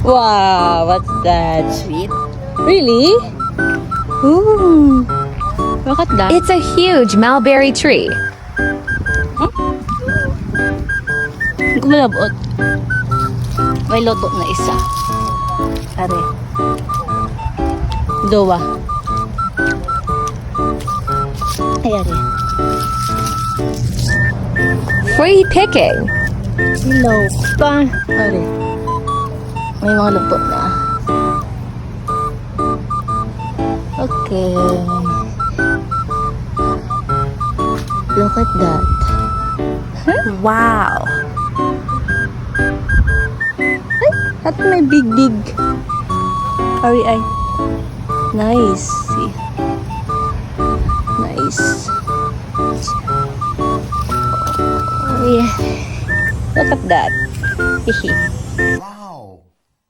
Wow, what's that? Sweet. Really? Ooh. Look at that. It's a huge mulberry tree. Hindi ko malabot. May loto na isa. Are. Dowa. Ay, are. Free picking. Hello pa. Are. May mga luto na. Okay. Look at that. Wow. At may big. Ari ay. Nice. See. Nice. Oh, yeah. Look at that. Hihi.